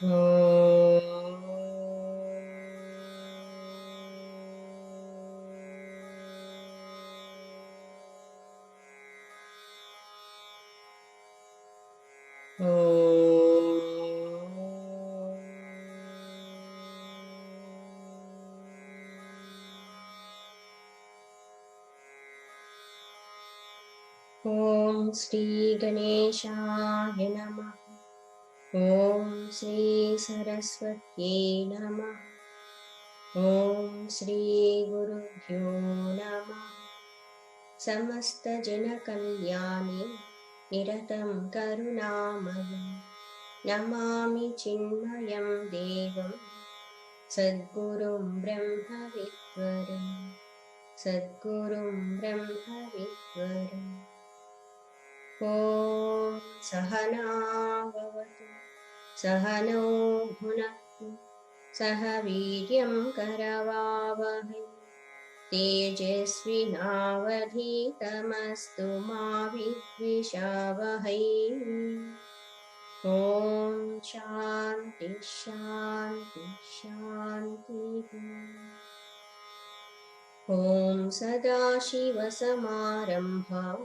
ॐ श्री गणेशाय नमः। ॐ श्री सरस्वत्यै नमः। ॐ श्री गुरुभ्यो नमः। समस्तजनकल्याणे निरतं करुणामयं नमामि चिन्मयं देवं सद्गुरुं ब्रह्मविद्वरं सद्गुरुं ब्रह्मविद्वरम्। ॐ सहना भवतु सहनौ भुनक्तु सह वीर्यं करवावहै तेजस्विनावधीतमस्तु मा विद्विषावहै। ॐ शान्ति शान्ति शान्तिः। ॐ सदाशिवसमारम्भां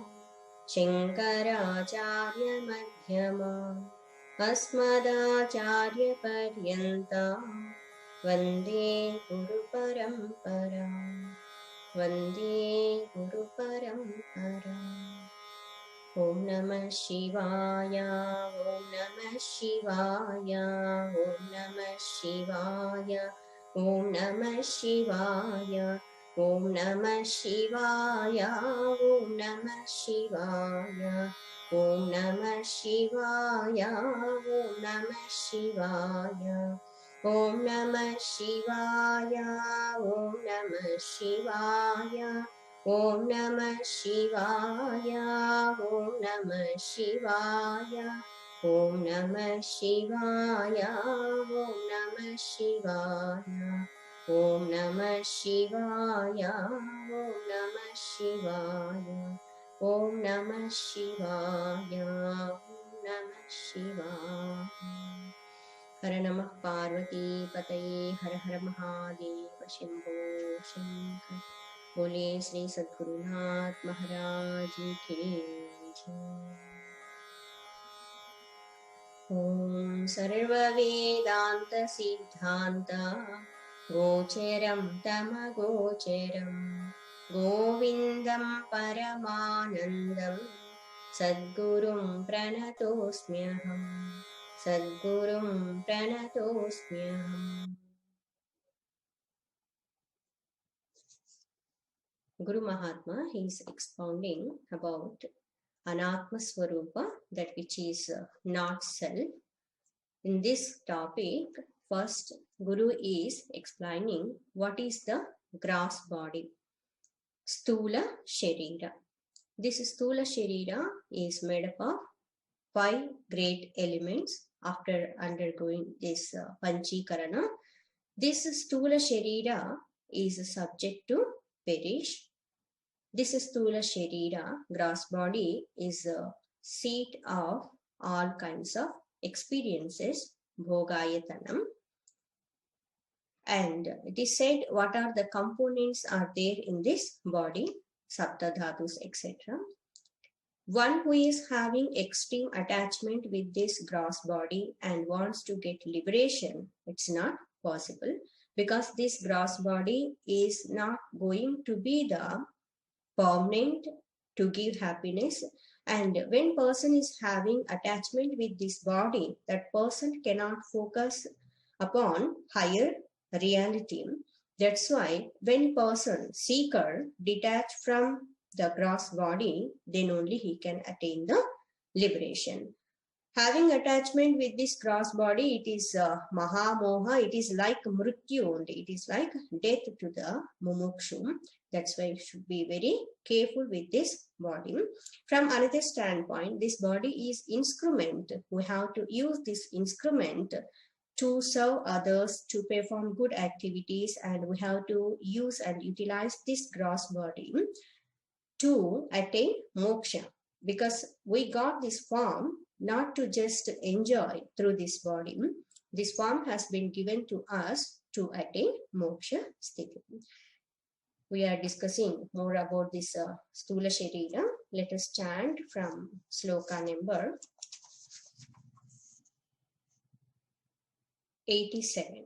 शङ्कराचार्यमध्यमाम् अस्मदाचार्यपर्यन्तां वन्दे गुरुपरम्पराम् वन्दे गुरुपरम्पराम्। ॐ नमः शिवाय ॐ नमः शिवाय ॐ नमः शिवाय ॐ नमः शिवाय ॐ नमः शिवाय ॐ नमः शिवाय ॐ नमः शिवाय ॐ नमः शिवाय ॐ नमः शिवाय ॐ नमः शिवाय ॐ नमः शिवाय ॐ नमः शिवाय ॐ नमः शिवाय ॐ नमः शिवाय ॐ नमः शिवाय ॐ नमः शिवाय ॐ नमः शिवाय ॐ नमः शिवाय। हर नमः पार्वती पतये हर हर महादेव शंभो शंकर। बोले श्री सद्गुरुनाथ महाराज की जय। ओम सर्ववेदांत सिद्धांत गोचरं तमगोचरं गोविंदं परमानंदं सद्गुरुं प्रणतोऽस्म्यहम् सद्गुरुं प्रणतोऽस्म्यहम्। Guru Mahatma, he is expounding about Anatma Swarupa, that which is not self. In this topic, first Guru is explaining what is the gross body, Stula Sharira. This Stula Sharira is made up of 5 great elements after undergoing this Panchikarana. This Stula Sharira is subject to perish. This Stula Sharira, gross body, is a seat of all kinds of experiences, Bhogayatanam. And it is said what are the components are there in this body, Saptadhatus, etc. One who is having extreme attachment with this gross body and wants to get liberation, it's not possible, because this gross body is not going to be the permanent to give happiness. And when person is having attachment with this body, that person cannot focus upon higher reality. That's why when person, seeker, detach from the gross body, then only he can attain the liberation. Having attachment with this gross body, it is Mahamoha, it is like Mrityu only, it is like death to the Mumukshu. That's why you should be very careful with this body. From another standpoint, this body is instrument. We have to use this instrument to serve others, to perform good activities, and we have to use and utilize this gross body to attain moksha, because we got this form not to just enjoy through this body, This form has been given to us to attain moksha sthiti. We are discussing more about this Stula Sharira. Let us chant from sloka number 87.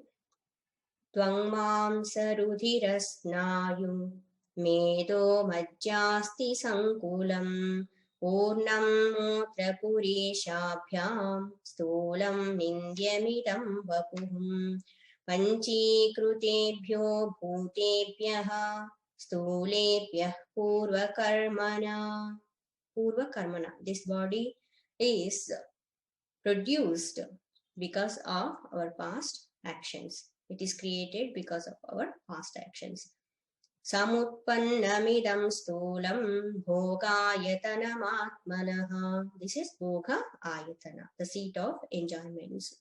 Tvang mamsa rudhirasnayum medo majjasti sankulam purnam mutra pureshabhyam stolam nindyamidam vapuhum panchikritebhyo bhutebhyah stulebhyah purvakarmana. This body is produced because of our past actions. It is created because of our past actions. Samutpannamidam stulam bhogayatanam atmanaha. This is bhoga ayatana, the seat of enjoyments.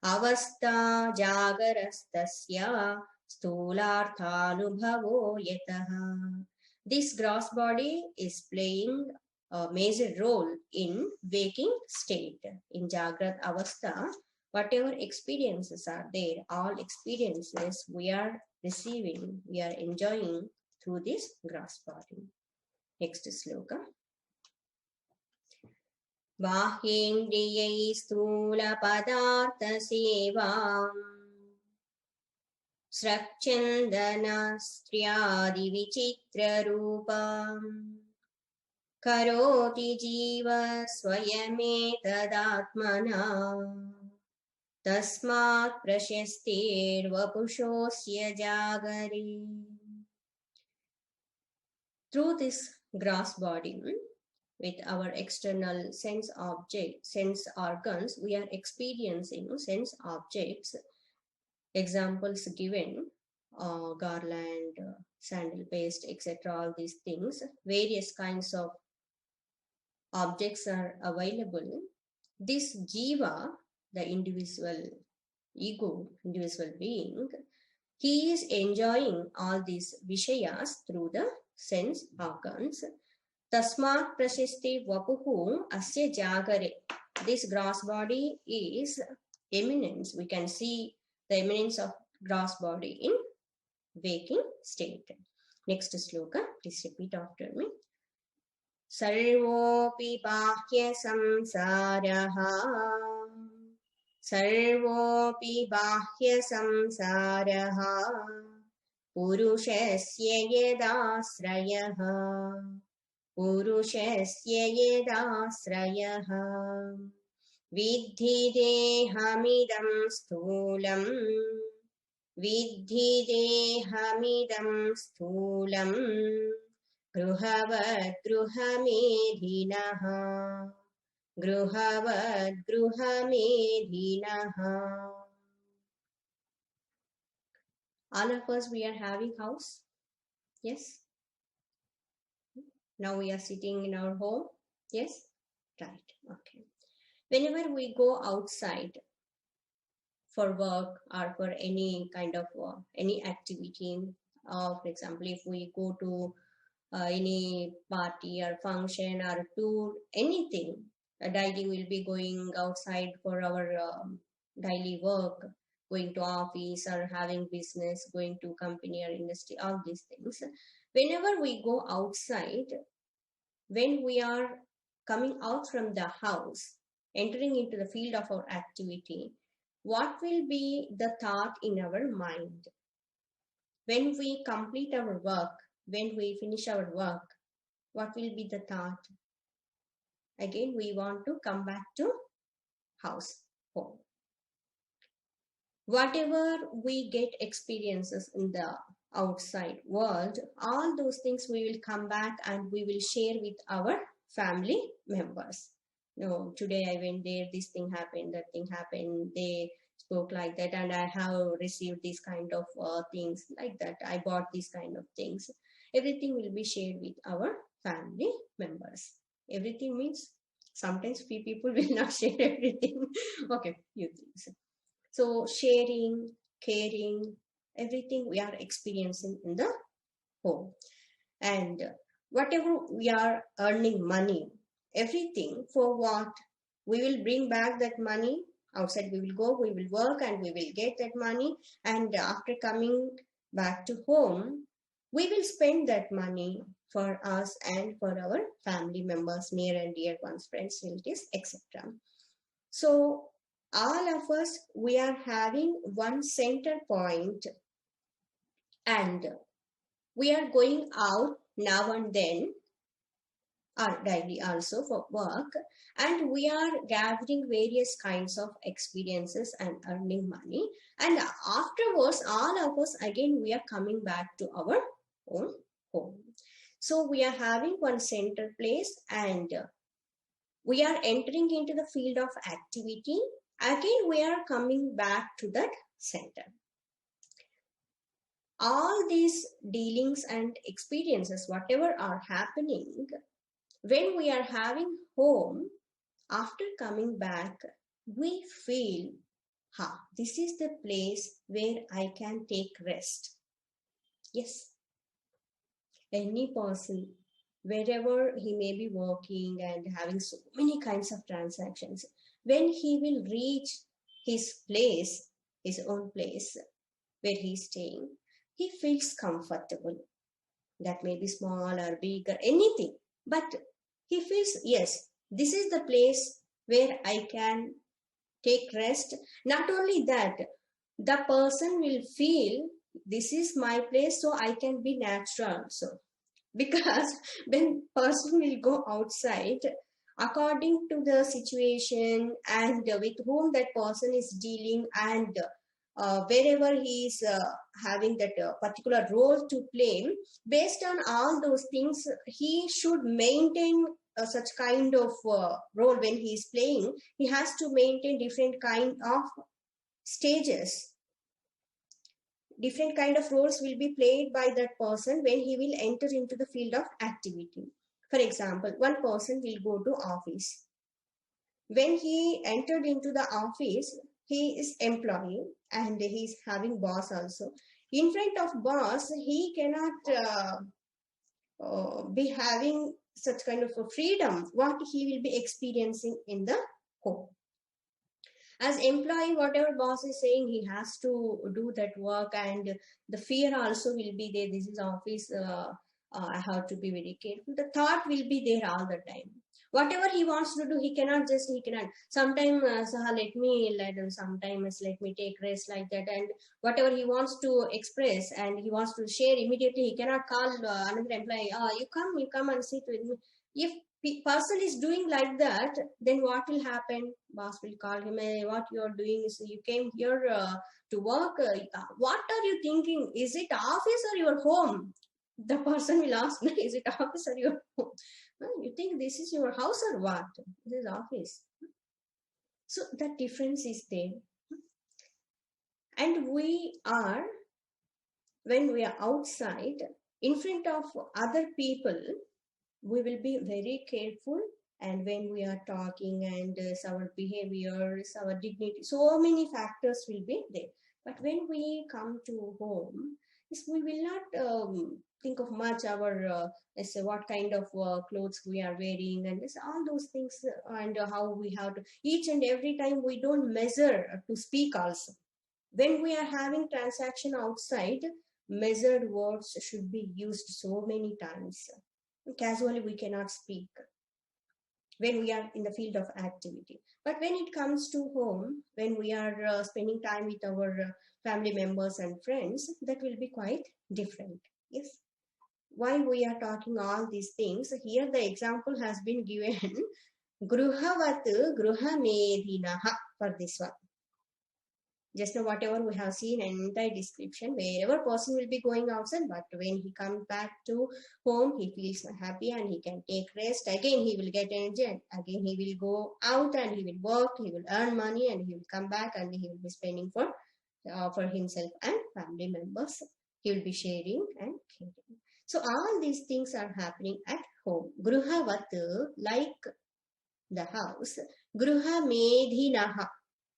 Avastha jagarastasya stularthanubhavo yataha. This gross body is playing a major role in waking state. In Jagrat Avastha, whatever experiences are there, all experiences we are receiving, we are enjoying through this gross body. Next sloka. Bahyendriyai stula padartha sevam srakchandana striyadi vichitra rupam karoti jiva swayametadaatmana tasmat prashastir vapushosya jagare. Through this gross body, with our external sense organs, we are experiencing sense objects. Examples given, garland, sandal paste, etc. All these things, various kinds of objects are available. This jiva, the individual ego, individual being, he is enjoying all these vishayas through the sense organs. Tasmat prashasti vapuhu asya jagare. This gross body is eminence. We can see the eminence of gross body in waking state. Next sloka, please repeat after me. Sarvopi bahya samsaraha Sarvopi bahya samsaraha Purushasya yedasrayaha Purushasya yedasrayaha Vidhi dehamidam sthulam Vidhi dehamidam sthulam Gruhavad gruhamedhinaha Gruhavad gruhamedhinaha. All of us, we are having house. Yes. Now we are sitting in our home. Yes. Right. Okay. Whenever we go outside for work or for any kind of any activity, for example, if we go to any party or function or tour, anything, daily we'll be going outside for our daily work, going to office or having business, going to company or industry, all these things. Whenever we go outside, when we are coming out from the house, entering into the field of our activity, what will be the thought in our mind? When we complete our work, when we finish our work, what will be the thought? Again, we want to come back to house, home. Whatever we get experiences in the outside world, all those things we will come back and we will share with our family members. No, today I went there, this thing happened, that thing happened, they spoke like that, and I have received these kind of things like that. I bought these kind of things. Everything will be shared with our family members. Everything means sometimes few people will not share everything. Okay, few things. So sharing, caring, everything we are experiencing in the home. And whatever we are earning money, everything, for what? We will bring back that money Outside we will go, we will work, and we will get that money. And after coming back to home, we will spend that money for us and for our family members, near and dear ones, friends, relatives, etc. So all of us, we are having one center point, and we are going out now and then, or daily also, for work, and we are gathering various kinds of experiences and earning money, and afterwards all of us again we are coming back to our own home. So we are having one center place, and we are entering into the field of activity. Again we are coming back to that center. All these dealings and experiences, whatever are happening, when we are having home, after coming back, we feel, this is the place where I can take rest. Yes, any person, wherever he may be working and having so many kinds of transactions, when he will reach his place, his own place where he's staying, he feels comfortable. That may be small or big or anything, but he feels, yes, this is the place where I can take rest. Not only that, the person will feel this is my place, so I can be natural also. Because when person will go outside, according to the situation and with whom that person is dealing, and wherever he is having that particular role to play, based on all those things, he should maintain such kind of role. When he is playing, he has to maintain different kind of stages. Different kind of roles will be played by that person when he will enter into the field of activity. For example, one person will go to office. When he entered into the office, he is employee and he is having boss also. In front of boss, he cannot be having such kind of a freedom what he will be experiencing in the home. As employee, whatever boss is saying, he has to do that work, and the fear also will be there. This is office, I have to be very careful. The thought will be there all the time. Whatever he wants to do, he cannot. Sometimes sometimes let me take rest, like that. And whatever he wants to express and he wants to share immediately, he cannot call another employee. You come and sit with me. If person is doing like that, then what will happen? Boss will call him, hey, what you are doing is you came here to work. What are you thinking? Is it office or your home? The person will ask, is it office or your home? You think this is your house or what? This is office. So that difference is there. And when we are outside, in front of other people, we will be very careful, and when we are talking, and our behaviors, our dignity, so many factors will be there. But when we come to home, we will not think of much our what kind of clothes we are wearing, and all those things, and how we have to, each and every time we don't measure to speak also. When we are having transaction outside, measured words should be used so many times. Casually we cannot speak when we are in the field of activity. But when it comes to home, when we are spending time with our family members and friends, that will be quite different. Yes. Why we are talking all these things? Here the example has been given, Gruhavat Gruhamedhinaha, for this one. Just now whatever we have seen in entire description, wherever person will be going outside, but when he comes back to home, he feels happy and he can take rest. Again he will get energy, and again he will go out and he will work, he will earn money, and he will come back and he will be spending for himself and family members. He will be sharing and caring. So all these things are happening at home. Gruhavat, like the house. Gruha medhinaha.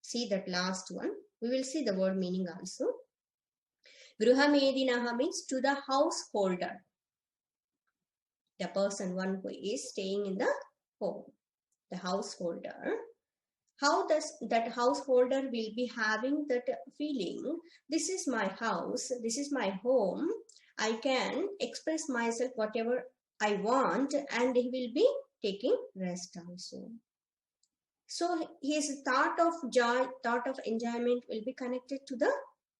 See that last one. We will see the word meaning also. Gruha medhinaha means to the householder. The person, one who is staying in the home. The householder. how does that householder will be having that feeling? This is my house, this is my home, I can express myself whatever I want, and he will be taking rest also. So his thought of joy, thought of enjoyment will be connected to the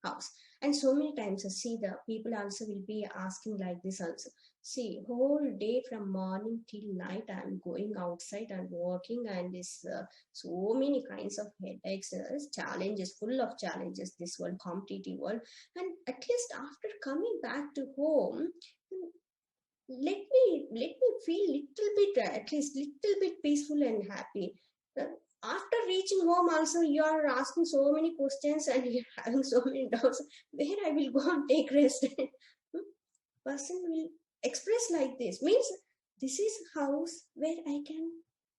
house. And so many times, see, the people also will be asking like this also. See, whole day from morning till night, I'm going outside and working, and this so many kinds of headaches, challenges, full of challenges, this world, competitive world. And at least after coming back to home, let me feel little bit, at least little bit peaceful and happy. After reaching home also, you are asking so many questions and you're having so many doubts, where I will go and take rest. Person will express like this, means this is house where I can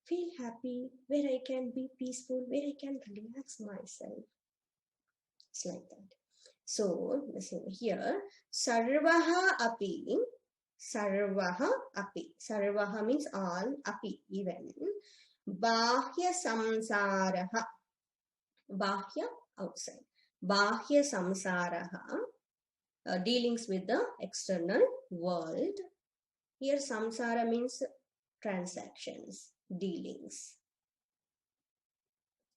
feel happy, where I can be peaceful, where I can relax myself. It's like that. So listen here, sarvaha api, sarvaha api, sarvaha means all, api even, bahya samsaraha, bahya outside, bahya samsaraha, dealings with the external world. Here samsara means transactions, dealings.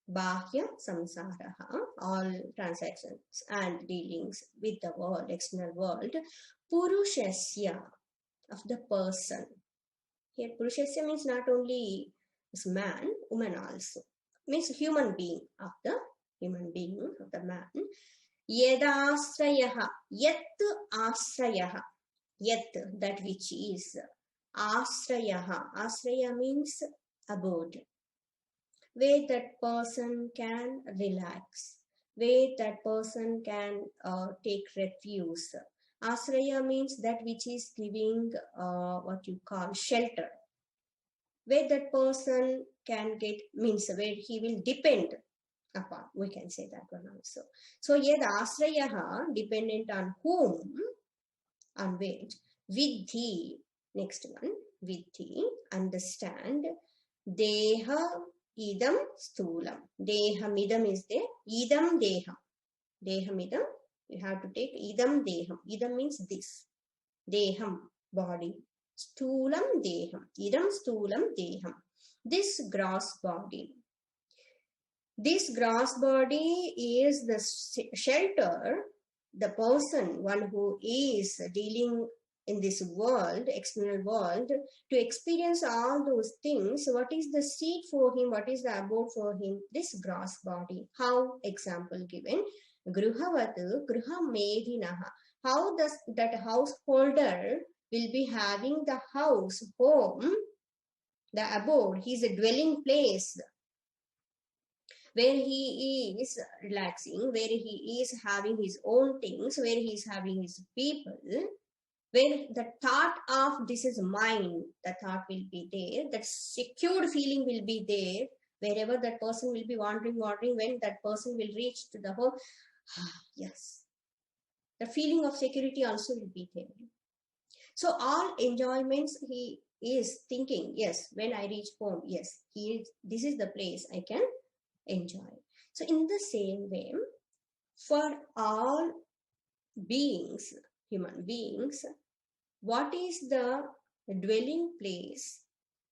Bahya samsaraha, all transactions and dealings with the world, external world. Purushasya, of the person. Here Purushasya means not only man, woman also. Means human being, of the human being, of the man. Yedasrayaha, yet asrayaha, yet that which is. Asrayaha, asraya means abode, where that person can relax, where that person can take refuge. Asraya means that which is giving what you call shelter, where that person can get, means where he will depend upon, we can say that one also. So yed asrayaha, dependent on whom, on which. Vidhi, next one, vidhi, understand. Deha idam sthulam, deham idam is there, idam deham, deham idam, you have to take idam deham, idam means this, deham body, sthulam deham, idam sthulam deham, this gross body. This gross body is the shelter, the person, one who is dealing in this world, external world, to experience all those things. What is the seat for him? What is the abode for him? This gross body. How? Example given. Gruhavatu gruha medinaha. How does that householder will be having the house, home, the abode, his dwelling place, where he is relaxing, where he is having his own things, where he is having his people, where the thought of this is mine, the thought will be there, that secured feeling will be there, wherever that person will be wandering, when that person will reach to the home, yes, the feeling of security also will be there. So all enjoyments he is thinking, yes, when I reach home, yes, this is the place I can enjoy. So in the same way, for all beings, human beings, what is the dwelling place,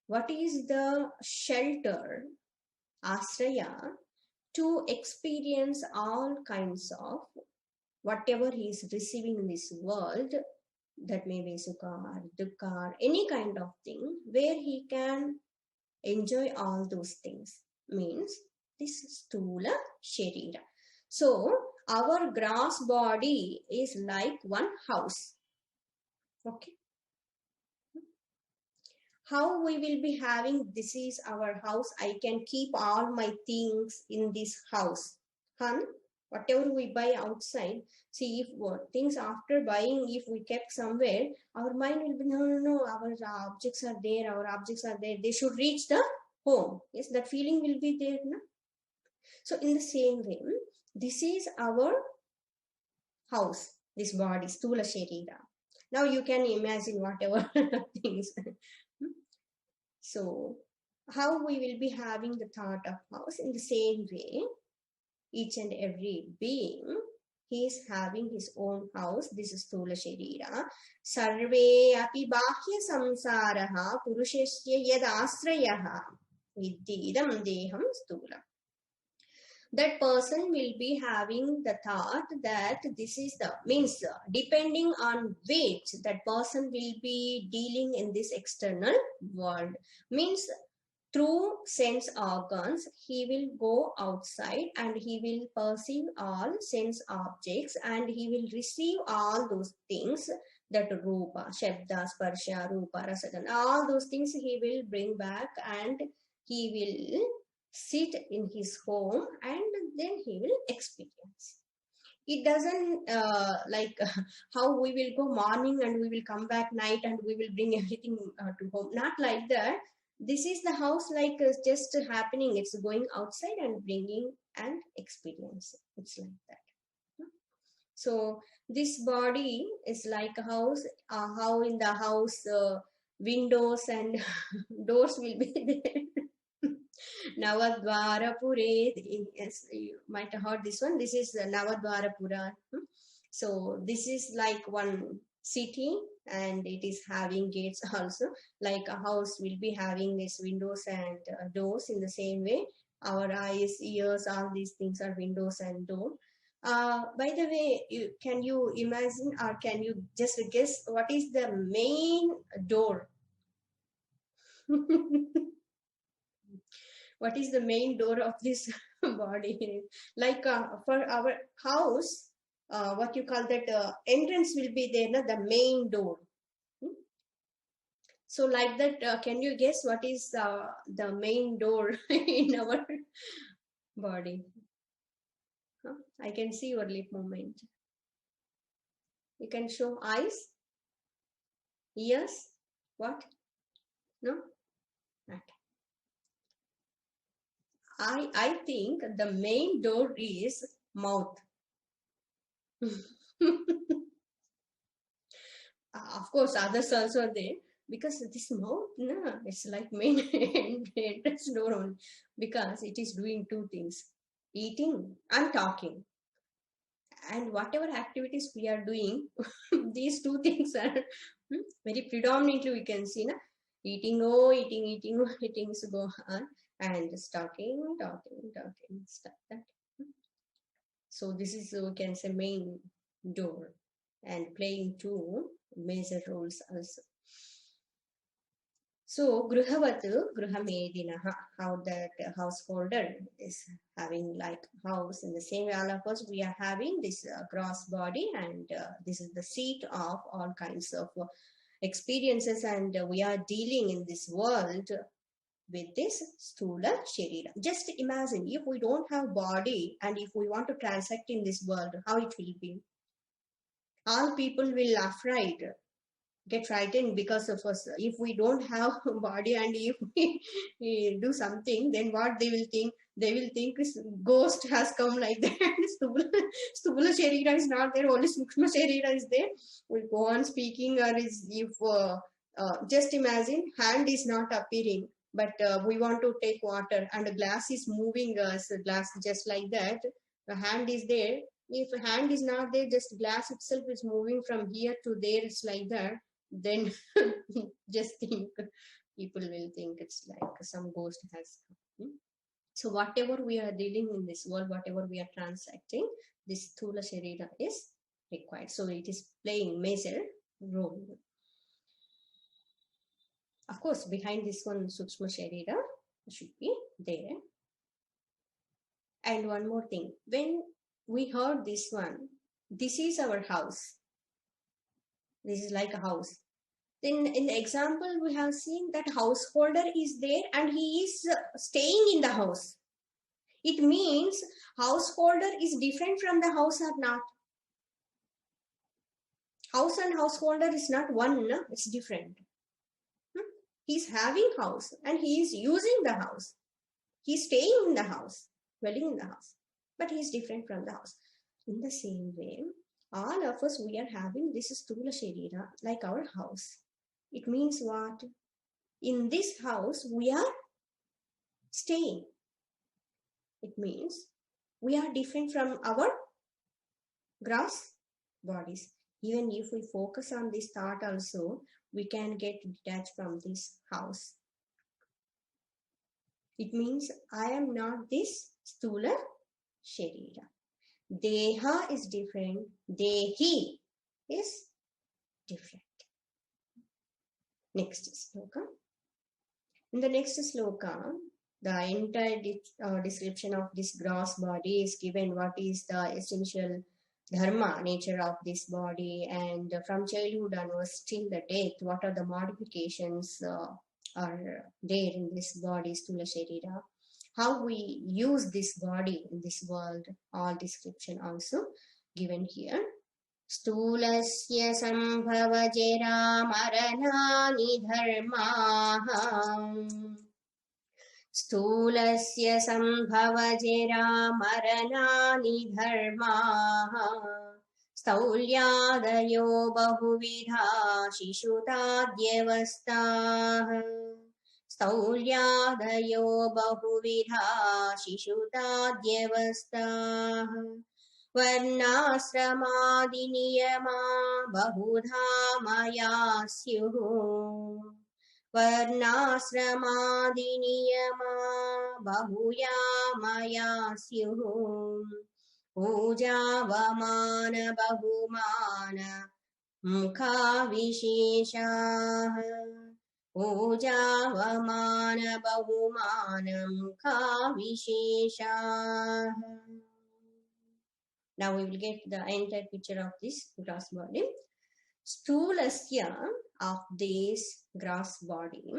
what is the shelter, asraya, to experience all kinds of whatever he is receiving in this world, that may be sukha, dukkha, any kind of thing, where he can enjoy all those things, means this stula sharira. So our gross body is like one house. Okay. How we will be having, this is our house, I can keep all my things in this house. Whatever we buy outside, see, if things after buying, if we kept somewhere, our mind will be, no, our objects are there, they should reach the home. Yes, that feeling will be there. No? So in the same way, this is our house, this body, stula sharira. Now you can imagine whatever things. So how we will be having the thought of house. In the same way, each and every being, he is having his own house. This is Sthula Sharira. Sarve api bahya samsaraha purushasya yad asrayaha viddidam deham sthula. That person will be having the thought that this is the means, depending on which that person will be dealing in this external world, means through sense organs he will go outside and he will perceive all sense objects and he will receive all those things, that rupa, shabda, sparsha, rupa, rasagan, all those things he will bring back and he will sit in his home and then he will experience. It doesn't like how we will go morning and we will come back night and we will bring everything to home. Not like that. This is the house like just happening. It's going outside and bringing and experience. It's like that. So this body is like a house. How in the house windows and doors will be there. Navadvarapure. Yes, you might have heard this one. This is Navadvarapura. So this is like one city and it is having gates also. Like a house will be having these windows and doors. In the same way, our eyes, ears, all these things are windows and doors. By the way, can you imagine or can you just guess what is the main door? What is the main door of this body? Like for our house, what you call that entrance will be there, na, the main door. So like that, can you guess what is the main door in our body? I can see your lip movement. You can show eyes, ears, what? No? Not. I think the main door is mouth. Of course, others also are there. Because this mouth, no, it's like main entrance door only. Because it is doing two things, eating and talking. And whatever activities we are doing, these two things are very predominantly we can see, na? Eating, eating, so go on. And just talking, stuff that. So this is, we can say, main door and playing two major roles also. So, Gruhavatu, Gruhamedinaha, how that householder is having like house. In the same way, all of us, we are having this gross body and this is the seat of all kinds of experiences and we are dealing in this world with this Sthula Sharira. Just imagine if we don't have body and if we want to transact in this world, how it will be. All people will afraid, get frightened because of us. If we don't have body and if we do something, then what they will think? They will think ghost has come like that. Sthula Sharira is not there, only Sukshma Sharira is there. We'll go on speaking or is if just imagine hand is not appearing. But we want to take water and a glass is moving us, glass just like that. The hand is there. If a hand is not there, just glass itself is moving from here to there. It's like that. Then just think, people will think it's like some ghost has come. So whatever we are dealing in this world, whatever we are transacting, this Sthula Sharira is required. So it is playing major role. Of course, behind this one, Sukshma Sharira should be there. And one more thing, when we heard this one, this is our house. This is like a house. Then in the example, we have seen that householder is there and he is staying in the house. It means householder is different from the house or not? House and householder is not one, no? It's different. He's having house and he is using the house. He's staying in the house, dwelling in the house. But he is different from the house. In the same way, all of us, we are having this Sthula Sharira like our house. It means what? In this house, we are staying. It means we are different from our gross bodies. Even if we focus on this thought also, we can get detached from this house. It means I am not this stula sharira. Deha is different. Dehi is different. Next sloka. In the next sloka, the entire description of this gross body is given. What is the essential dharma, nature of this body, and from childhood onwards till the death, what are the modifications are there in this body, stula sharira, how we use this body in this world, all description also given here. Stulasya sambhava jera maranani dharmaha. Stulasya sambhava jera maranani dharmaha. Staulyadayo bahuvidha shishutadyavastah. Staulyadayo bahuvidha shishutadyavastah. Varnasramadiniyama bahudha maya syuhu. Varnasramadiniyama bahuya maya syuhu. Puja vamana bahumana mukha visheshah. Puja vamana bahumana mukha visheshah. Now we will get the entire picture of this gross body. Stulasya, of this gross body,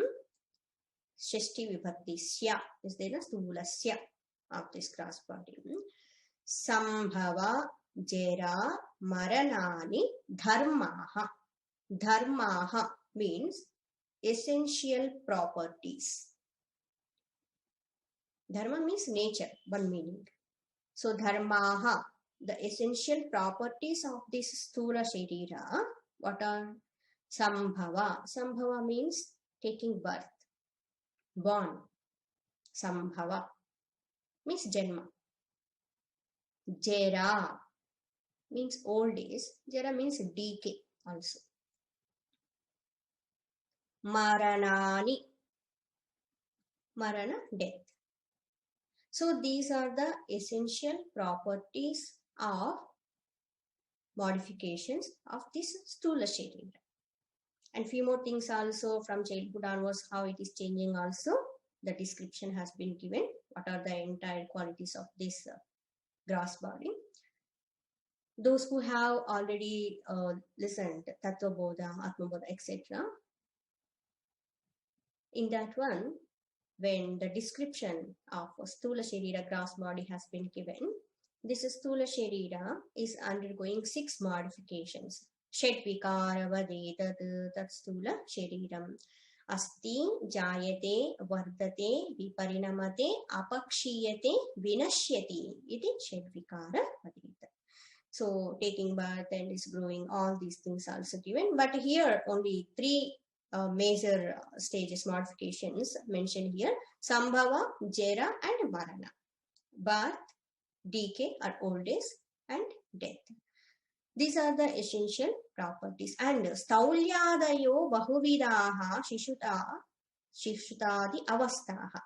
Shashti Vibhakti Sya is there, Stulasya, of this gross body. Sambhava Jera Maranani Dharmaha. Dharmaha means essential properties. Dharma means nature, one meaning. So Dharmaha, the essential properties of this stula sharira, what are? Sambhava. Sambhava means taking birth, born. Sambhava means Janma. Jera means old age. Jera means decay also. Maranani. Marana, death. So these are the essential properties of modifications of this stula sharira. And few more things also from childhood onwards, how it is changing also. The description has been given. What are the entire qualities of this gross body. Those who have already listened Tattva Bodha, Atma Bodha, etc. In that one, when the description of Stula Sharira gross body has been given, this Stula Sharira is undergoing 6 modifications. Shetvikara vadetat tat Stula Shariram. Asti jayate vardate viparinamate apakshiyate vinashyati iti Shetvikara vadetat. So taking birth and is growing, all these things also given. But here only 3 major stages, modifications mentioned here: Sambhava, Jera and Marana. Birth, decay or old age and death. These are the essential properties. And Staulyadayo bahuvidaha shishutadi avastaha.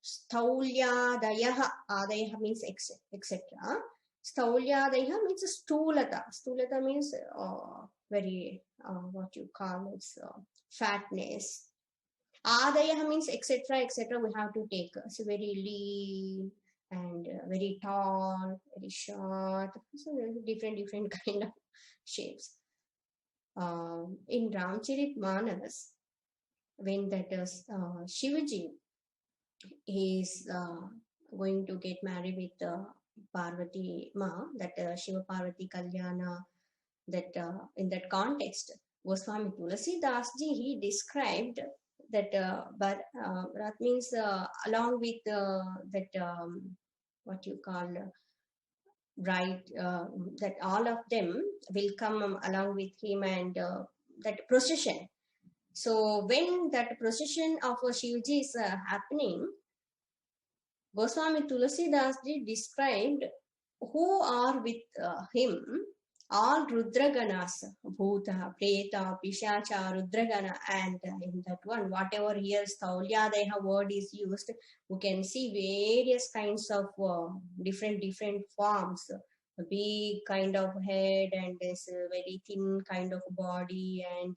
Staulyadayaha, adayaha means etc. Staulyadayaha means stulata. Stulata means very, what you call it, fatness. Adayaha means etc. etc. We have to take. So very lean and very tall, very short. So different kind of shapes. In Ramcharitmanas, when that Shivaji is going to get married with Parvati Ma, that Shiva Parvati Kalyana, that in that context, Goswami Tulasidas ji, he described that, but that means along with that what you call bride, that all of them will come along with him, and that procession. So when that procession of Shivji is happening, Goswami Tulasidas ji described who are with him, all Rudraganas, Bhuta, Preta, Pishacha, Rudragana, and in that one, whatever here Staulyadaha word is used, we can see various kinds of different forms. A big kind of head and this very thin kind of body and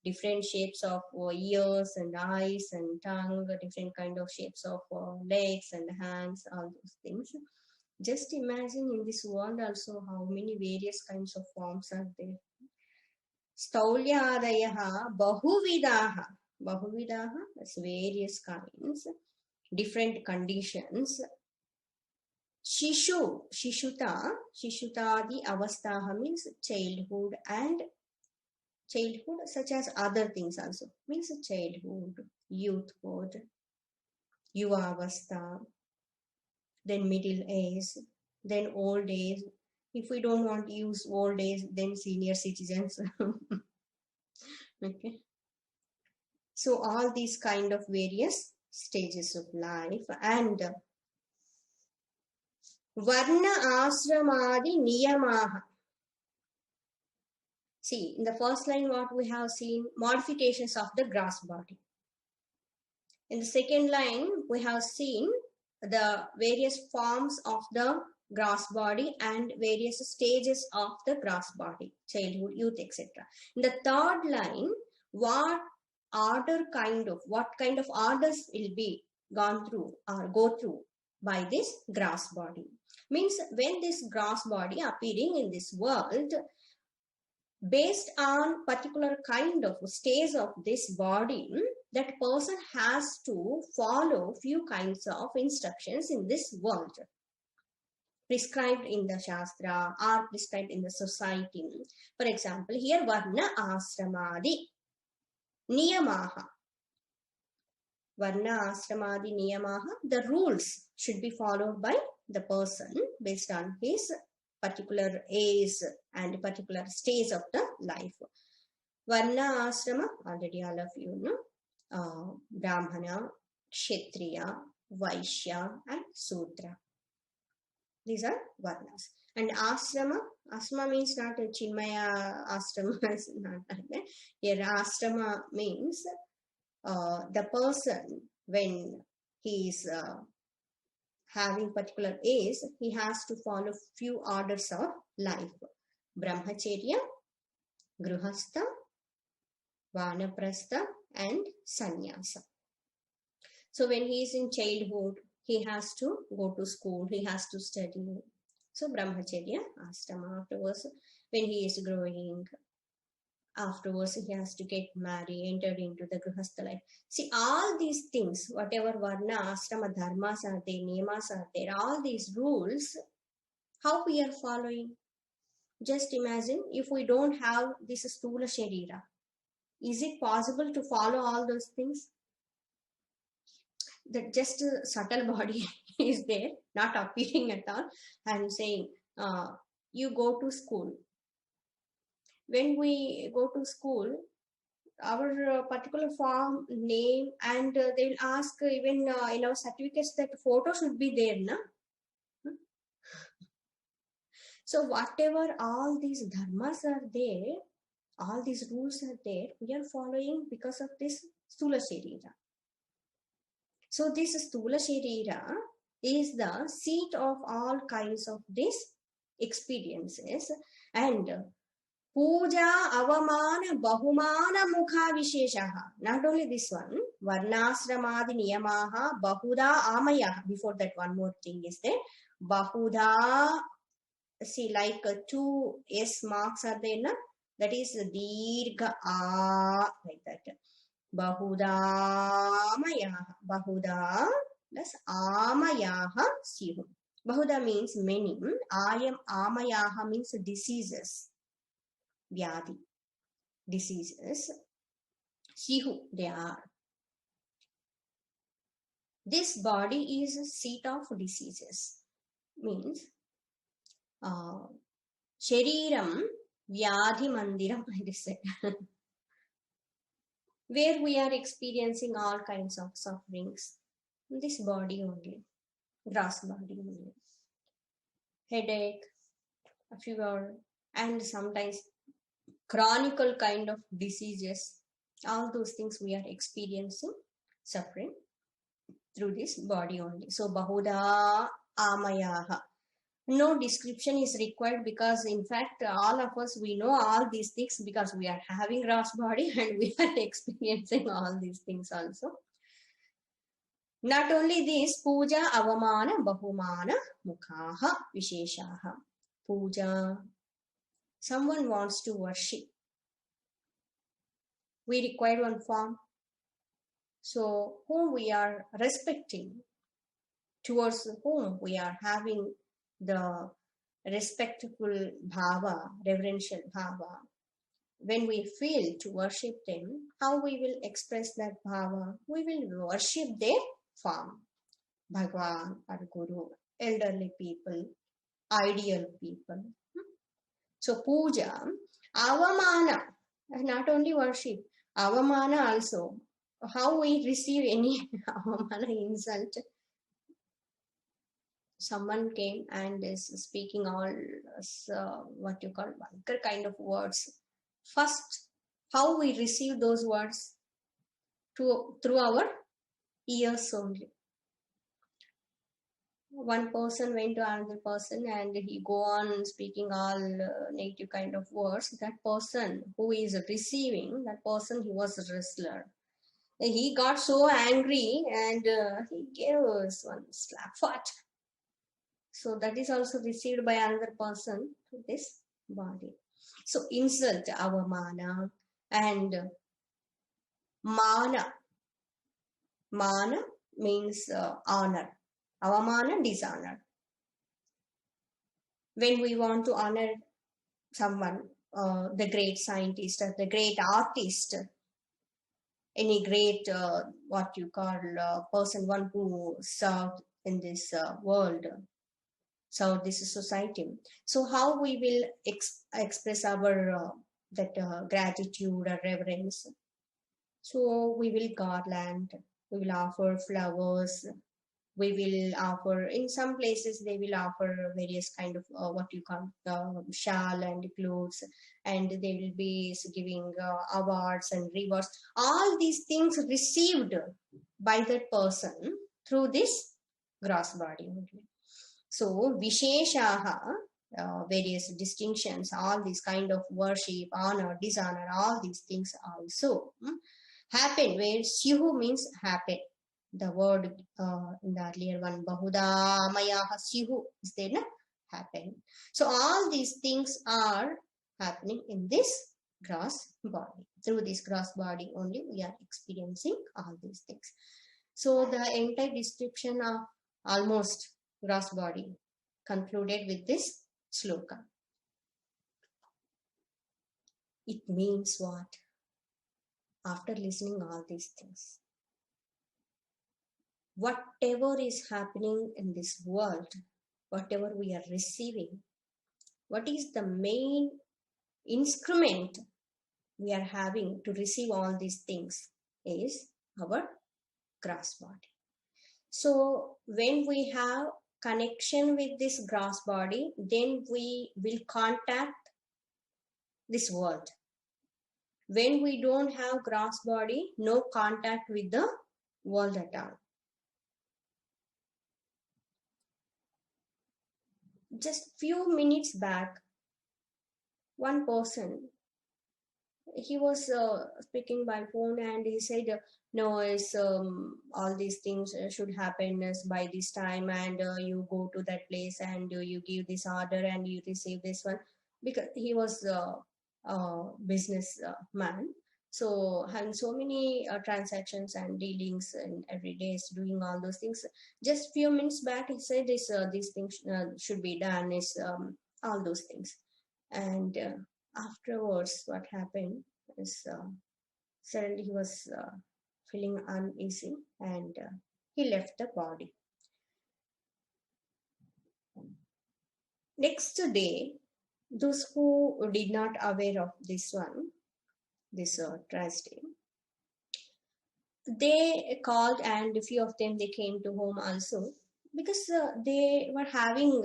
different shapes of ears and eyes and tongue, different kind of shapes of legs and hands, all those things. Just imagine in this world also how many various kinds of forms are there. Staulyadayaha bahuvidaha. Bahuvidaha, that's various kinds, different conditions. Shishuta, Shishutadi avastaha means childhood, and childhood such as other things also means childhood, youthhood, yuvavastha, then middle age, then old age. If we don't want to use old age, then senior citizens. Okay. So all these kind of various stages of life, and Varna Ashramadi Niyamaha. See, in the first line what we have seen, modifications of the gross body. In the second line, we have seen the various forms of the gross body and various stages of the gross body, childhood, youth, etc. In the third line, what kind of orders will be gone through or go through by this gross body. Means when this gross body appearing in this world, based on particular kind of stage of this body, that person has to follow few kinds of instructions in this world, prescribed in the Shastra or prescribed in the society. For example, here Varna Ashramadi Niyamaha. Varna Ashramadi Niyamaha, the rules should be followed by the person based on his particular age and particular stage of the life. Varna Ashrama, already all of you know, Brahmana, Kshatriya, Vaishya and Sudra. These are Varnas. And Ashrama means not a Chinmaya Ashrama, is not like that. Here Ashrama means the person when he is having particular age, he has to follow few orders of life. Brahmacharya, Gruhastha, Vanaprastha and Sannyasa. So when he is in childhood, he has to go to school, he has to study. So Brahmacharya, Ashrama. Afterwards, when he is growing, afterwards he has to get married, enter into the Grihastha life. See, all these things, whatever Varna, Ashrama, Dharmas are there, Niyamas are there, all these rules, how we are following? Just imagine if we don't have this Stula Sharira. Is it possible to follow all those things? That just a subtle body is there, not appearing at all. I'm saying, you go to school. When we go to school, our particular form, name, and they'll ask even in our certificates that photo should be there, na? So whatever all these dharmas are there, all these rules are there, we are following because of this Stula Sharira. So this Stula Sharira is the seat of all kinds of these experiences, and Puja, Avamana, Bahumana, Mukha Visheshaha. Not only this one, Varnasramadi Niyamaha, Bahuda Amaya. Before that, one more thing is there. Bahuda, see, like two S marks are there, na? That is Dirgha A, like that. Bahuda Amayaha. Bahuda plus Amayaha Sihu. Bahuda means many. Ayam Amayaha means diseases. Vyadi, diseases. Sihu, they are. This body is a seat of diseases. Means, Shariram Vyadhi Mandiram, I said. Where we are experiencing all kinds of sufferings. This body only. gross body only. Headache, fever, and sometimes chronic kind of diseases. All those things we are experiencing suffering through this body only. So Bahuda Amayaha. No description is required, because in fact all of us, we know all these things because we are having gross body and we are experiencing all these things also. Not only this, puja avamana bahumana mukhaha visheshaha. Puja, someone wants to worship, we require one form. So whom we are respecting, towards whom we are having the respectful bhava, reverential bhava, when we feel to worship them, how we will express that bhava? We will worship their form. Bhagwan or Guru, elderly people, ideal people. So puja, avamana, not only worship, avamana also. How we receive any avamana, insult. Someone came and is speaking all what you call vulgar kind of words. First, how we receive those words? Through our ears only. One person went to another person and he go on speaking all negative kind of words. That person who is receiving, that person, he was a wrestler. He got so angry and he gave us one slap foot. So that is also received by another person to this body. So insult, avamana, and mana. Mana means honor. Avamana, dishonor. When we want to honor someone, the great scientist or the great artist, any great what you call person, one who served in this world, served this society. So how we will express our that gratitude or reverence? So we will garland, we will offer flowers, we will offer, in some places they will offer various kind of what you call shawl and clothes, and they will be giving awards and rewards. All these things received by that person through this gross body only. So visheshaha, various distinctions, all these kind of worship, honor, dishonor, all these things also happen, where syuhu means happen. The word in the earlier one, Bahuda Mayaha Syuhu, is there, na? Happen. So all these things are happening in this gross body. Through this gross body only we are experiencing all these things. So the entire description of almost gross body concluded with this sloka. It means what? After listening all these things, whatever is happening in this world, whatever we are receiving, what is the main instrument we are having to receive all these things is our gross body. So when we have connection with this gross body, then we will contact this world. When we don't have gross body, no contact with the world at all. Just few minutes back, one person, he was speaking by phone and he said, no, it's all these things should happen by this time, and you go to that place and you give this order and you receive this one, because he was a business man. So having so many transactions and dealings and every day is doing all those things. Just few minutes back he said these things should be done, is all those things. And afterwards what happened is suddenly he was feeling uneasy and he left the body. Next day, those who did not aware of this tragedy, they called, and a few of them, they came to home also. because they were having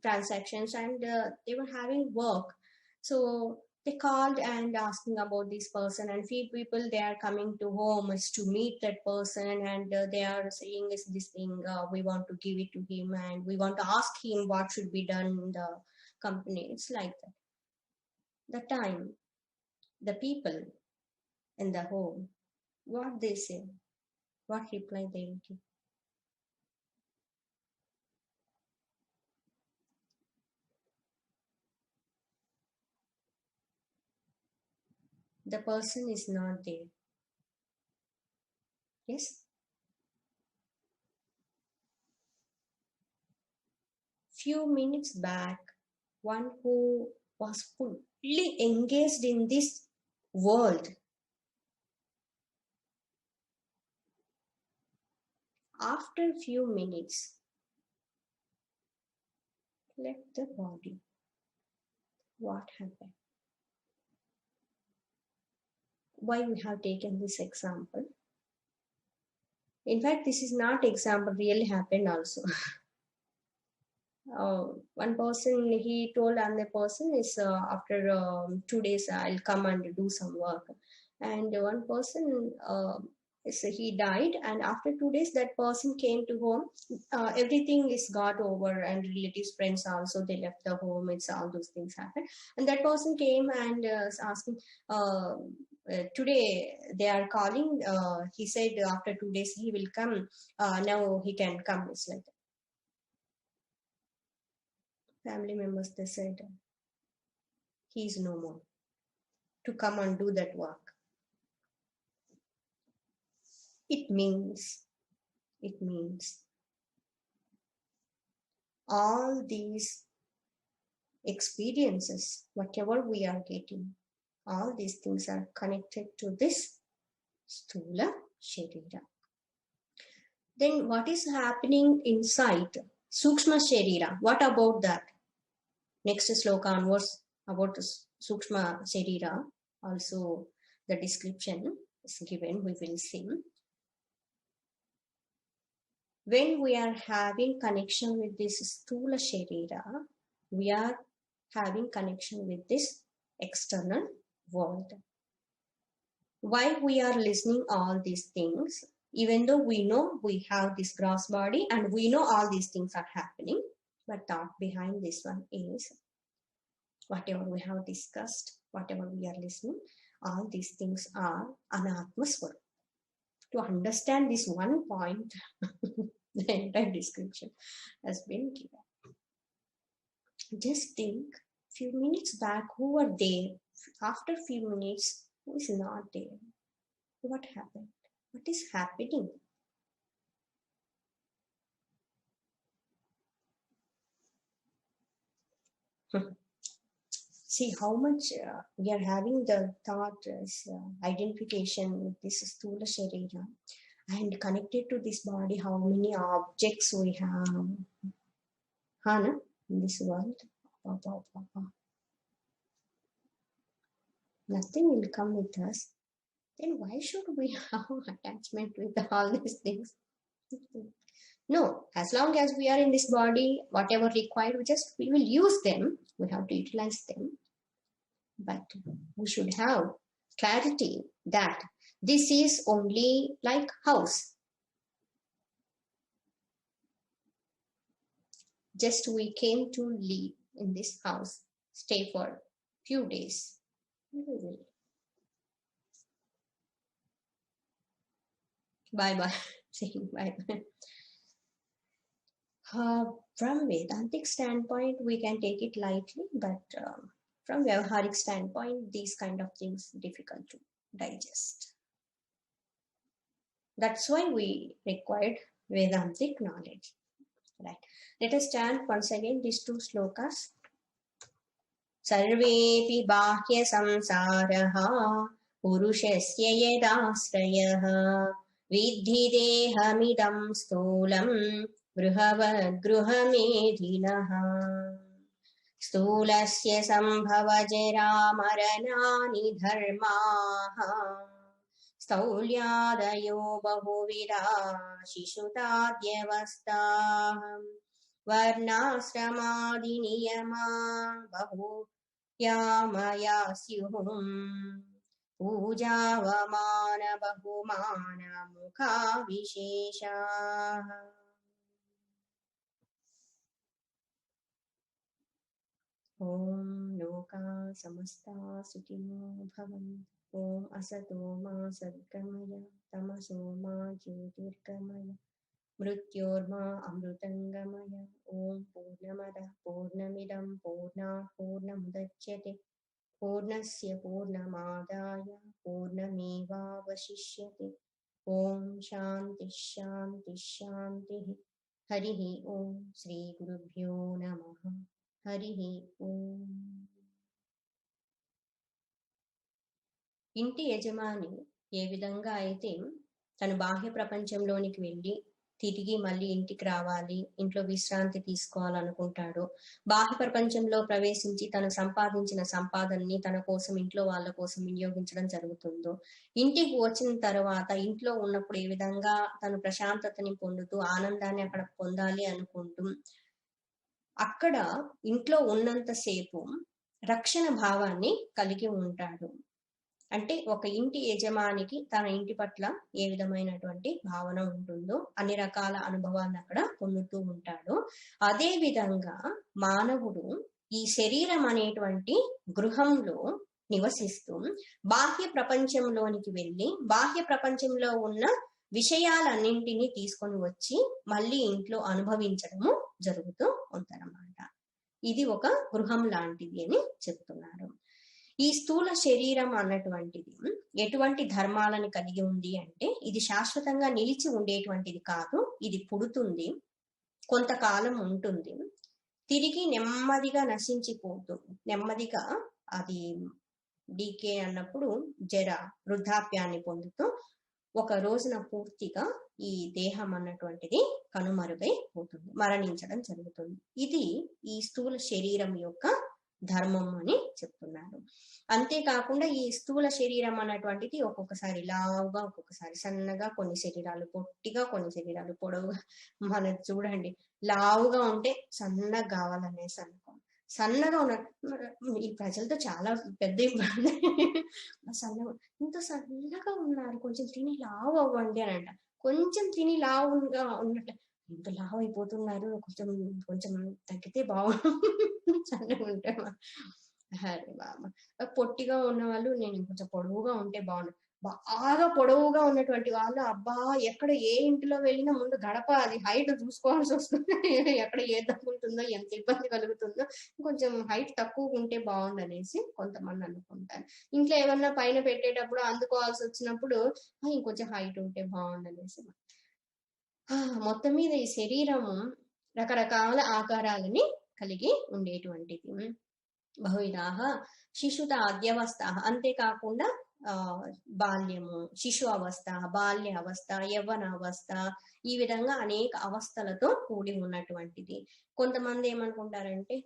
transactions and they were having work. So they called and asking about this person, and few people they are coming to home is to meet that person, and they are saying is this thing we want to give it to him and we want to ask him what should be done in the company. It's like that. The time, the people in the home, what they say, what reply they will give. The person is not there. Yes? Few minutes back, one who was fully engaged in this world, after few minutes, left the body. What happened? Why we have taken this example? In fact, this is not example, really happened also. One person, he told another person is after 2 days I'll come and do some work. And one person he died, and after 2 days that person came to home. Everything is got over, and relatives, friends also, they left the home. It's all those things happened, and that person came and asking. Today they are calling. He said after 2 days he will come. Now he can come. It's like that. Family members, they said he is no more to come and do that work. It means all these experiences, whatever we are getting, all these things are connected to this Sthula Sharira. Then what is happening inside Sukshma Sharira? What about that? Next sloka onwards about Sukshma Sharira, also the description is given, we will see. When we are having connection with this Sthula Sharira, we are having connection with this external world. Why we are listening all these things, even though we know we have this gross body and we know all these things are happening, but thought behind this one is whatever we have discussed, whatever we are listening, all these things are Anatma Swarup. To understand this one point, the entire description has been given. Just think, few minutes back, who were there? After few minutes, who is not there? What happened? What is happening? See how much we are having the thought as identification with this Sthula Sharira and connected to this body, how many objects we have. Hana, in this world. Nothing will come with us. Then why should we have attachment with all these things? No, as long as we are in this body, whatever required, we will use them. We have to utilize them. But we should have clarity that this is only like house. Just we came to live in this house, stay for few days. We will. Bye-bye. Saying bye-bye. From Vedantic standpoint, we can take it lightly, but from Vyavaharic standpoint, these kind of things difficult to digest. That's why we required Vedantic knowledge. Right. Let us chant once again these two slokas. Sarvepi bahya samsaraha purushasya yedasrayah vidhi dehamidam sthulam gruhavad gruhamedhinah sthulasya sambhava jara maranani dharmaah స్థౌల్యాదయో బహువిధా శిశుతాద్యవస్థాః వర్ణాశ్రమాది నియమా బహుయామయా స్యుః పూజావమాన బహుమాన ముఖా విశేషాః. ఓం లోకా సమస్తా సుఖినో భవంతు. ఓం అసతో మా సద్గమయ తమసో మా జ్యోతిర్గమయ మృత్యోర్మా అమృతంగమయ. ఓం పూర్ణమద పూర్ణమిదం పూర్ణాత్ పూర్ణముదచ్యతే పూర్ణస్య పూర్ణమాదాయ పూర్ణమేవావశిష్యతే. ఓం శాంతి శాంతి శాంతి. హరి ఓం. శ్రీ గురుభ్యో నమః. హరి ఓం. ఇంటి యజమాని ఏ విధంగా అయితే తను బాహ్య ప్రపంచంలోనికి వెళ్ళి తిరిగి మళ్ళీ ఇంటికి రావాలి, ఇంట్లో విశ్రాంతి తీసుకోవాలనుకుంటాడో, బాహ్య ప్రపంచంలో ప్రవేశించి తను సంపాదించిన సంపాదనని తన కోసం, ఇంట్లో వాళ్ళ కోసం వినియోగించడం జరుగుతుందో, ఇంటికి వచ్చిన తర్వాత ఇంట్లో ఉన్నప్పుడు ఏ విధంగా తను ప్రశాంతతని పొందుతూ ఆనందాన్ని అక్కడ పొందాలి అనుకుంటూ అక్కడ ఇంట్లో ఉన్నంతసేపు రక్షణ భావాన్ని కలిగి ఉంటాడు. అంటే ఒక ఇంటి యజమానికి తన ఇంటి పట్ల ఏ విధమైనటువంటి భావన ఉంటుందో అన్ని రకాల అనుభవాన్ని అక్కడ పొందుతూ ఉంటాడు. అదే విధంగా మానవుడు ఈ శరీరం అనేటువంటి గృహంలో నివసిస్తూ బాహ్య ప్రపంచంలోనికి వెళ్ళి బాహ్య ప్రపంచంలో ఉన్న విషయాలన్నింటినీ తీసుకొని వచ్చి మళ్ళీ ఇంట్లో అనుభవించడము జరుగుతూ ఉందన్నమాట. ఇది ఒక గృహం లాంటిది అని చెప్తున్నారు. ఈ స్థూల శరీరం అన్నటువంటిది ఎటువంటి ధర్మాలను కలిగి ఉంది అంటే, ఇది శాశ్వతంగా నిలిచి ఉండేటువంటిది కాదు. ఇది పుడుతుంది, కొంతకాలం ఉంటుంది, తిరిగి నెమ్మదిగా నశించిపోతుంది. నెమ్మదిగా అది డీకే అన్నప్పుడు జర వృద్ధాప్యాన్ని పొందుతూ ఒక రోజున పూర్తిగా ఈ దేహం అన్నటువంటిది కనుమరుగైపోతుంది, మరణించడం జరుగుతుంది. ఇది ఈ స్థూల శరీరం యొక్క ధర్మం అని చెప్తున్నారు. అంతేకాకుండా ఈ స్థూల శరీరం అన్నటువంటిది ఒక్కొక్కసారి లావుగా, ఒక్కొక్కసారి సన్నగా, కొన్ని శరీరాలు పొట్టిగా, కొన్ని శరీరాలు పొడవుగా. మనం చూడండి, లావుగా ఉంటే సన్నగా కావాలనేసి అనుకో, సన్నగా ఉన్న ఈ ప్రజలతో చాలా పెద్ద ఇబ్బంది. సన్నగా, ఇంత సన్నగా ఉన్నారు, కొంచెం తిని లావు అవ్వండి అని అంట. కొంచెం తిని లావుగా ఉన్నట్టు ఇంత లావు అయిపోతున్నారు, కొంచెం కొంచెం తగ్గితే బాగుంది. సన్నగా ఉంటే అరే బాబా. పొట్టిగా ఉన్న వాళ్ళు నేను కొంచెం పొడవుగా ఉంటే బాగుండు. బాగా పొడవుగా ఉన్నటువంటి వాళ్ళు అబ్బా ఎక్కడ ఏ ఇంటిలో వెళ్ళినా ముందు గడప అది హైట్ చూసుకోవాల్సి వస్తుంది. ఎక్కడ ఏ తగ్గుతుందో, ఎంత ఇబ్బంది కలుగుతుందో, కొంచెం హైట్ తక్కువ ఉంటే బాగుండు అనేసి కొంతమంది అనుకుంటారు. ఇంట్లో ఏమన్నా పైన పెట్టేటప్పుడు అందుకోవాల్సి వచ్చినప్పుడు ఇంకొంచెం హైట్ ఉంటే బాగుండు అనేసి. మొత్తం మీద ఈ శరీరము రకరకాల ఆకారాలని కలిగి ఉండేటువంటిది. బహువిధాః శిశుత అధ్యవస్థ. అంతేకాకుండా బాల్యము, శిశు అవస్థ, బాల్య అవస్థ, యవ్వన అవస్థ, ఈ విధంగా అనేక అవస్థలతో కూడి ఉన్నటువంటిది. కొంతమంది ఏమనుకుంటారంటే,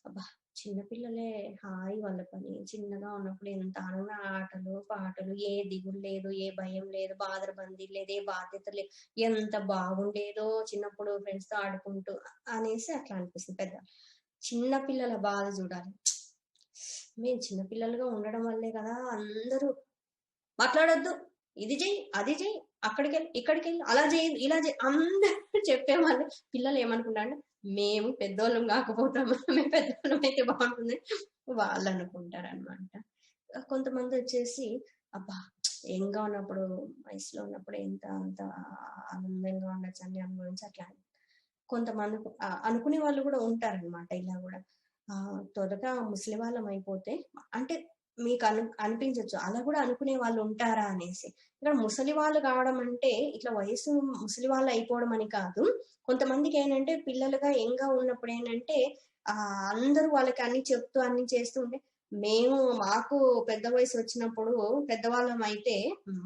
అబ్బా చిన్నపిల్లలే హాయి వాళ్ళ పని, చిన్నగా ఉన్నప్పుడు ఎంత ఆనంద, ఆటలు పాటలు, ఏ దిగులు లేదు, ఏ భయం లేదు, బాధరబందీ లేదు, ఏ బాధ్యత లేదు, ఎంత బాగుండేదో చిన్నప్పుడు ఫ్రెండ్స్ తో ఆడుకుంటూ అనేసి అట్లా అనిపిస్తుంది. పెద్ద చిన్నపిల్లల బాధ చూడాలి. మేము చిన్నపిల్లలుగా ఉండడం వల్లే కదా అందరూ మాట్లాడొద్దు, ఇది చెయ్యి, అది చెయ్యి, అక్కడికి వెళ్ళి, ఇక్కడికి వెళ్ళి, అలా చేయి, ఇలా చేయి, అందరూ చెప్పేవాళ్ళు. పిల్లలు ఏమనుకుంటారంటే మేము పెద్దోళ్ళం కాకపోతాము, మేము పెద్దోళ్ళం అయితే బాగుంటుంది వాళ్ళు అనుకుంటారు అనమాట. కొంతమంది వచ్చేసి అబ్బా యంగ్గా ఉన్నప్పుడు, వయసులో ఉన్నప్పుడు ఎంత అంత ఆనందంగా ఉండొచ్చు అని అనుభవించి అట్లా కొంతమంది అనుకునే వాళ్ళు కూడా ఉంటారనమాట. ఇలా కూడా త్వరగా ముసలి వాళ్ళం అయిపోతే, అంటే మీకు అనిపించవచ్చు అలా కూడా అనుకునే వాళ్ళు ఉంటారా అనేసి. ఇక్కడ ముసలి వాళ్ళు కావడం అంటే ఇట్లా వయసు ముసలి వాళ్ళు అయిపోవడం అని కాదు. కొంతమందికి ఏంటంటే పిల్లలుగా యంగ్గా ఉన్నప్పుడు ఏంటంటే అందరూ వాళ్ళకి అన్ని చెప్తూ అన్ని చేస్తూ ఉంటే, మేము మాకు పెద్ద వయసు వచ్చినప్పుడు పెద్దవాళ్ళం అయితే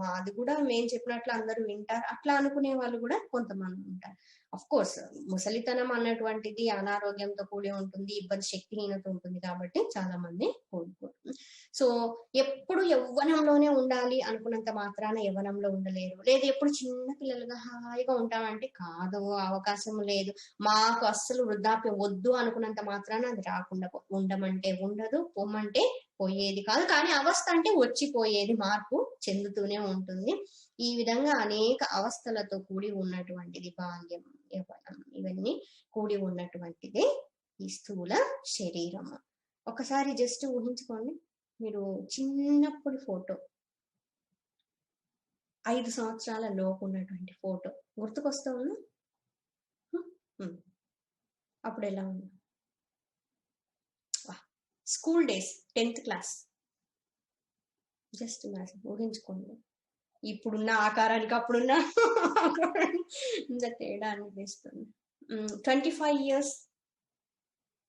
మాది కూడా మేము చెప్పినట్లు అందరూ వింటారు, అట్లా అనుకునే వాళ్ళు కూడా కొంతమంది ఉంటారు. అఫ్ కోర్స్ ముసలితనం అన్నటువంటిది అనారోగ్యంతో కూడి ఉంటుంది, ఇబ్బంది, శక్తిహీనత ఉంటుంది కాబట్టి చాలా మంది కోరుకోరు. సో ఎప్పుడు యవ్వనంలోనే ఉండాలి అనుకున్నంత మాత్రాన యవ్వనంలో ఉండలేరు, లేదు ఎప్పుడు చిన్న పిల్లలుగా హాయిగా ఉంటామంటే కాదు, అవకాశం లేదు. మాకు అస్సలు వృద్ధాప్యం వద్దు అనుకున్నంత మాత్రాన అది రాకుండా ఉండమంటే ఉండదు, పొమ్మంటే పోయేది కాదు. కానీ అవస్థ అంటే వచ్చిపోయేది, మార్పు చెందుతూనే ఉంటుంది. ఈ విధంగా అనేక అవస్థలతో కూడి ఉన్నటువంటిది బాల్యం, యవ్వనం ఇవన్నీ కూడి ఉన్నటువంటిది ఈ స్థూల శరీరం. ఒకసారి జస్ట్ ఊహించుకోండి, మీరు చిన్నప్పుడు ఫోటో, 5 సంవత్సరాల లోపు ఉన్నటువంటి ఫోటో గుర్తుకొస్తా ఉన్నా? అప్పుడు ఎలా ఉంది? School days, 10th class, just ఊహించుకోండి. ఇప్పుడున్న ఆకారానికి అప్పుడున్న ఇంత తేడా అనిపిస్తుంది. 25 years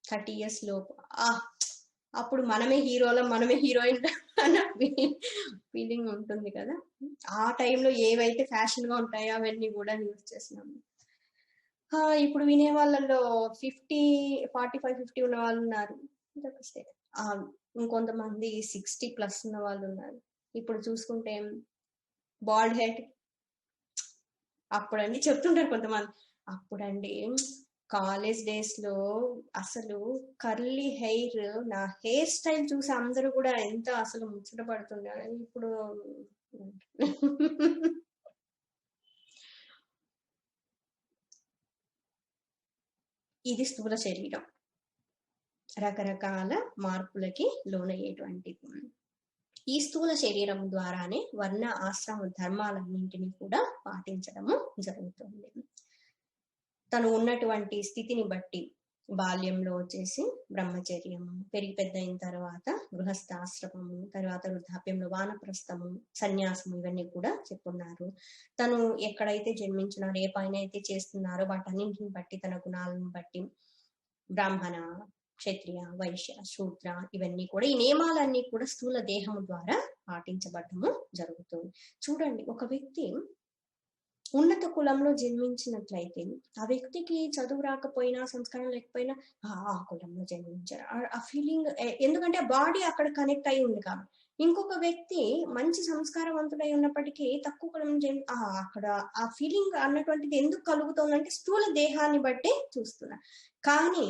30 years లోపు అప్పుడు మనమే హీరోలం, మనమే హీరోయిన్ అన్న ఫీలింగ్ ఉంటుంది కదా. ఆ టైంలో ఏవైతే ఫ్యాషన్ గా ఉంటాయో అవన్నీ కూడా యూజ్ చేస్తున్నాము. ఇప్పుడు వినే వాళ్ళలో 45, 50 ఉన్న వాళ్ళు ఉన్నారు, ఇంకొంతమంది 60+ ఉన్న వాళ్ళు ఉన్నారు. ఇప్పుడు చూసుకుంటే బాల్డ్ హెడ్. అప్పుడండి చెప్తుంటారు కొంతమంది, అప్పుడండి కాలేజ్ డేస్ లో అసలు కర్లీ హెయిర్, నా హెయిర్ స్టైల్ చూసి అందరూ కూడా ఎంత అసలు ముచ్చట పడుతున్నారు. ఇప్పుడు ఇది స్థూల శరీరం, రకరకాల మార్పులకి లోనయ్యేటువంటిది. ఈ స్థూల శరీరం ద్వారానే వర్ణ ఆశ్రమ ధర్మాలన్నింటినీ కూడా పాటించడము జరుగుతుంది. తను ఉన్నటువంటి స్థితిని బట్టి బాల్యంలో వచ్చేసి బ్రహ్మచర్యము, పెరిగి పెద్ద అయిన తర్వాత గృహస్థాశ్రమము, తర్వాత వృద్ధాప్యంలో వానప్రస్థము, సన్యాసము, ఇవన్నీ కూడా చెప్పున్నారు. తను ఎక్కడైతే జన్మించినారో, ఏ పైన అయితే చేస్తున్నారో వాటన్నింటిని బట్టి, తన గుణాలను బట్టి బ్రాహ్మణ, క్షత్రియ, వైశ్య, శూద్ర ఇవన్నీ కూడా, ఈ నియమాలన్నీ కూడా స్థూల దేహము ద్వారా పాటించబడము జరుగుతుంది. చూడండి, ఒక వ్యక్తి ఉన్నత కులంలో జన్మించినట్లయితే ఆ వ్యక్తికి చదువు రాకపోయినా, సంస్కారం లేకపోయినా ఆ కులంలో జన్మించారు ఆ ఫీలింగ్, ఎందుకంటే బాడీ అక్కడ కనెక్ట్ అయి ఉంది కాబట్టి. ఇంకొక వ్యక్తి మంచి సంస్కారవంతుడై ఉన్నప్పటికీ తక్కువ కులం అక్కడ ఆ ఫీలింగ్ అన్నటువంటిది ఎందుకు కలుగుతుందంటే స్థూల దేహాన్ని బట్టి చూస్తున్నా. కానీ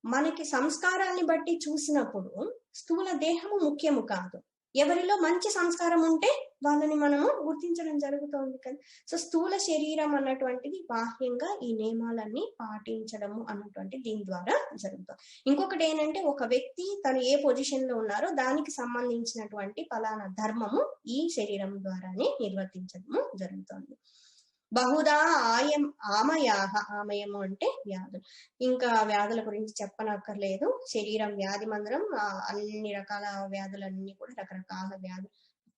మనకి సంస్కారాన్ని బట్టి చూసినప్పుడు స్థూల దేహము ముఖ్యము కాదు, ఎవరిలో మంచి సంస్కారం ఉంటే వాళ్ళని మనము గుర్తించడం జరుగుతుంది కదా. సో స్థూల శరీరం అన్నటువంటిది బాహ్యంగా ఈ నియమాలన్నీ పాటించడము అన్నటువంటి దీని ద్వారా జరుగుతుంది. ఇంకొకటి ఏంటంటే, ఒక వ్యక్తి తను ఏ పొజిషన్ లో ఉన్నారో దానికి సంబంధించినటువంటి ఫలానా ధర్మము ఈ శరీరం ద్వారానే నిర్వర్తించడము జరుగుతుంది. బహుదా ఆమయము అంటే వ్యాధులు. ఇంకా వ్యాధుల గురించి చెప్పనక్కర్లేదు, శరీరం వ్యాధి మందిరం, అన్ని రకాల వ్యాధులన్నీ కూడా, రకరకాల వ్యాధులు,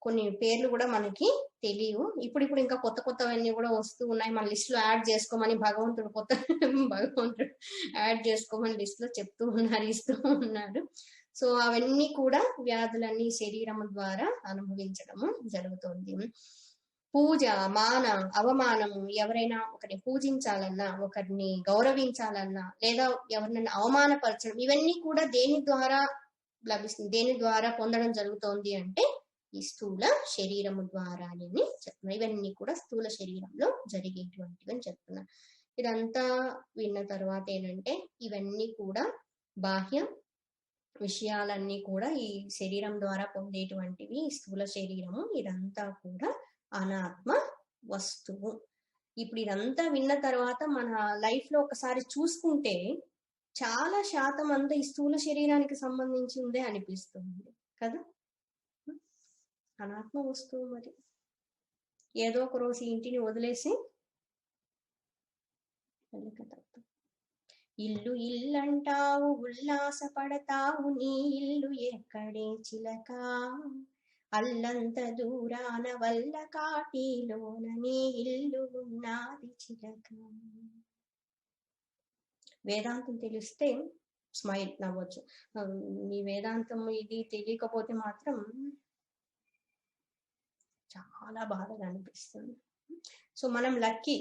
కొన్ని పేర్లు కూడా మనకి తెలియవు. ఇప్పుడు ఇంకా కొత్తవన్నీ కూడా వస్తూ ఉన్నాయి. మన లిస్ట్ లో యాడ్ చేసుకోమని భగవంతుడు యాడ్ చేసుకోమని లిస్ట్ లో చెప్తూ ఉన్నారు, ఇస్తూ ఉన్నారు. సో అవన్నీ కూడా వ్యాధులన్నీ శరీరం ద్వారా అనుభవించడము జరుగుతుంది. పూజ, మాన, అవమానము, ఎవరైనా ఒకరిని పూజించాలన్నా, ఒకరిని గౌరవించాలన్నా, లేదా ఎవరినైనా అవమానపరచడం, ఇవన్నీ కూడా దేని ద్వారా లభిస్తుంది, దేని ద్వారా పొందడం జరుగుతోంది అంటే ఈ స్థూల శరీరము ద్వారానే చెప్తున్నా. ఇవన్నీ కూడా స్థూల శరీరంలో జరిగేటువంటివి అని చెప్తున్నా. ఇదంతా విన్న తర్వాత ఏంటంటే, ఇవన్నీ కూడా బాహ్య విషయాలన్నీ కూడా ఈ శరీరం ద్వారా పొందేటువంటివి. స్థూల శరీరము ఇదంతా కూడా అనాత్మ వస్తువు. ఇప్పుడు ఇదంతా విన్న తర్వాత మన లైఫ్ లో ఒకసారి చూసుకుంటే చాలా శాతం అంతా ఈ స్థూల శరీరానికి సంబంధించి ఉందే అనిపిస్తుంది కదా. అనాత్మ వస్తువు. మరి ఏదో ఒక రోజు ఇంటిని వదిలేసి ఇల్లు ఇల్లంటావు, ఉల్లాస పడతావు, నీ ఇల్లు ఎక్కడే చిలక, అల్లంత దూరాన వల్ల కాటిలోన నీ ఇల్లు ఉన్నది చిలక. వేదాంతం తెలిస్తే స్మైల్ నవ్వచ్చు, ఈ వేదాంతం ఇది తెలియకపోతే మాత్రం చాలా బాధగా అనిపిస్తుంది. సో మనం లక్కీ,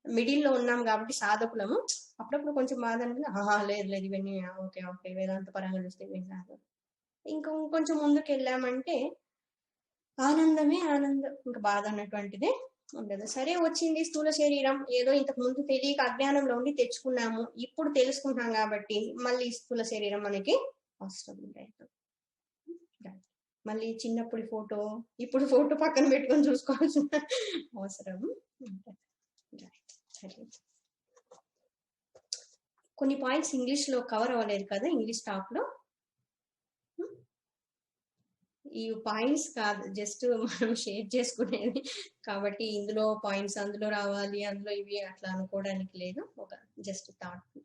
మిడిల్ లో ఉన్నాం కాబట్టి సాధకులము అప్పుడప్పుడు కొంచెం బాధ అనిపించి లేదు లేదు ఇవన్నీ ఓకే ఓకే వేదాంత పరంగా చూస్తే ఇవన్నీ కాదు. కొంచెం ముందుకు వెళ్ళామంటే ఆనందమే ఆనందం, ఇంకా బాధ అన్నటువంటిదే ఉండదు. సరే వచ్చింది స్థూల శరీరం, ఏదో ఇంతకు ముందు తెలియక అజ్ఞానంలో ఉండి తెచ్చుకున్నాము, ఇప్పుడు తెలుసుకుంటాం కాబట్టి మళ్ళీ స్థూల శరీరం మనకి అవసరం లేదు. మళ్ళీ చిన్నప్పుడు ఫోటో ఇప్పుడు ఫోటో పక్కన పెట్టుకొని చూసుకోవాల్సిన అవసరం ఉంటుంది. కొన్ని పాయింట్స్ ఇంగ్లీష్ లో కవర్ అవ్వలేదు కదా ఇంగ్లీష్ టాక్ లో. ఈ పాయింట్స్ కాదు, జస్ట్ మనం షేర్ చేసుకునేది కాబట్టి ఇందులో పాయింట్స్ అందులో రావాలి అందులో ఇవి అట్లా అనుకోవడానికి లేదు, ఒక జస్ట్ థాట్.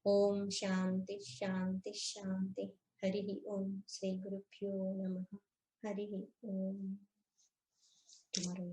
ఓం శాంతి శాంతి శాంతి. హరి ఓం. శ్రీ గురుభ్యో నమః. హరి ఓం. టుమారో